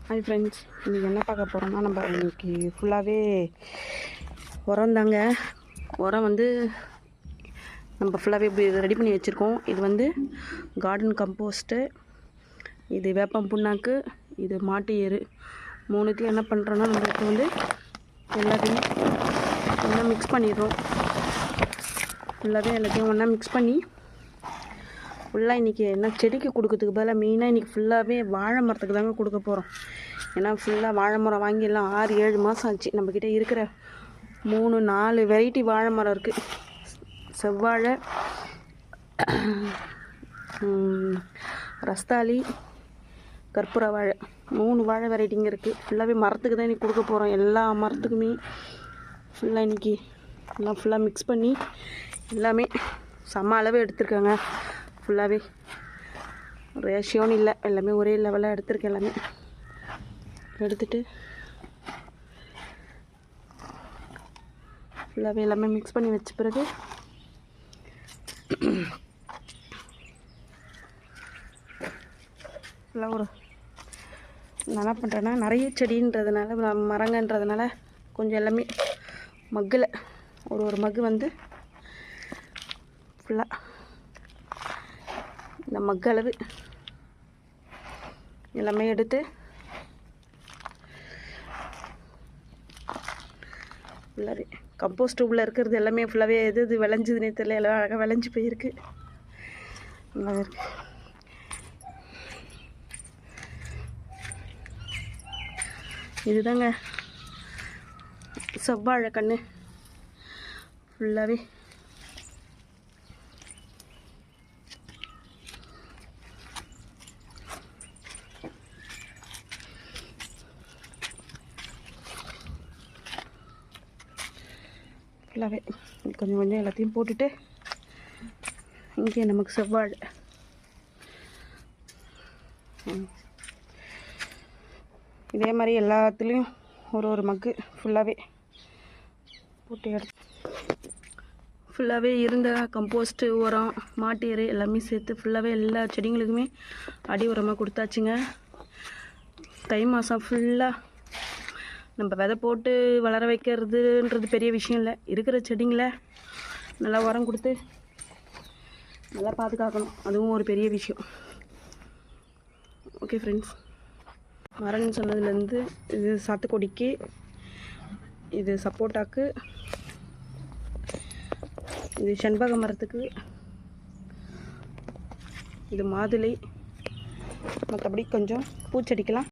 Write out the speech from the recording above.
Hi friends, இன்றைக்கி என்ன பார்க்க போகிறோம்னா, நம்ம இன்றைக்கி ஃபுல்லாகவே உரம் தாங்க. உரம் நம்ம ஃபுல்லாகவே இப்படி ரெடி பண்ணி வச்சுருக்கோம். இது கார்டன் கம்போஸ்ட்டு, இது வேப்பம் புண்ணாக்கு, இது மாட்டு எரு. மூணுத்தையும் என்ன பண்ணுறோன்னா, நம்மளுக்கு எல்லாத்தையும் ஒன்றா மிக்ஸ் பண்ணிடுறோம். ஃபுல்லாகவே எல்லாத்தையும் ஒன்றா மிக்ஸ் பண்ணி ஃபுல்லாக இன்றைக்கி என்ன செடிக்கு கொடுக்கறதுக்கு பதிலாக மெயினாக இன்றைக்கி ஃபுல்லாகவே வாழை மரத்துக்கு தாங்க கொடுக்க போகிறோம். ஏன்னா ஃபுல்லாக வாழை மரம் வாங்கி எல்லாம் 6-7 மாதம் ஆச்சு. நம்மக்கிட்ட இருக்கிற 3-4 வெரைட்டி வாழை மரம் இருக்குது. செவ்வாழை, ரஸ்தாளி, கற்பூர வாழை, 3 வாழை வெரைட்டிங்க இருக்குது. ஃபுல்லாகவே மரத்துக்கு தான் இன்றைக்கி கொடுக்க போகிறோம். எல்லா மரத்துக்குமே ஃபுல்லாக இன்றைக்கி எல்லாம் ஃபுல்லாக மிக்ஸ் பண்ணி எல்லாமே சம அளவு எடுத்துருக்காங்க. ஃபுல்லாகவே ரேஷியோன்னு இல்லை, எல்லாமே ஒரே லெவலாக எடுத்துருக்கேன். எல்லாமே எடுத்துகிட்டு ஃபுல்லாகவே எல்லாமே மிக்ஸ் பண்ணி வச்ச பிறகு ஃபுல்லாக நான் என்ன பண்ணுறேன்னா, நிறைய செடின்றதுனால மரங்கன்றதுனால கொஞ்சம் எல்லாமே மக்கில் ஒரு மக்கு ஃபுல்லாக இந்த மக்களவு எல்லாமே எடுத்து ஃபுல்லாகவே கம்போஸ்ட் உள்ளே இருக்கிறது எல்லாமே ஃபுல்லாகவே எது விளைஞ்சுதுன்னே தெரியல. எல்லாம் அழகாக விளைஞ்சி போயிருக்கு. நல்லா இருக்கு. இதுதாங்க செவ்வாழை கன்று. ஃபுல்லாகவே ஃபுல்லாகவே கொஞ்சம் கொஞ்சம் எல்லாத்தையும் போட்டுட்டு இங்கே நமக்கு செவ்வாழை இதே மாதிரி எல்லாத்துலேயும் ஒரு மக்கு ஃபுல்லாகவே போட்டு எடுத்து ஃபுல்லாகவே இருந்த கம்போஸ்ட்டு, உரம், மாட்டு எரு எல்லாமே சேர்த்து ஃபுல்லாகவே எல்லா செடிங்களுக்குமே அடி உரமாக கொடுத்தாச்சுங்க. தை மாதம் ஃபுல்லாக நம்ம விதை போட்டு வளர வைக்கிறதுன்றது பெரிய விஷயம் இல்லை. இருக்கிற செடிங்களை நல்லா உரம் கொடுத்து நல்லா பாதுகாக்கணும், அதுவும் ஒரு பெரிய விஷயம். ஓகே ஃப்ரெண்ட்ஸ், மரம்னு சொன்னதுலேருந்து இது சாத்துக்கொடிக்கு, இது சப்போட்டாக்கு, இது செண்பக மரத்துக்கு, இது மாதுளை, மற்றபடி கொஞ்சம் பூச்செடிக்கலாம்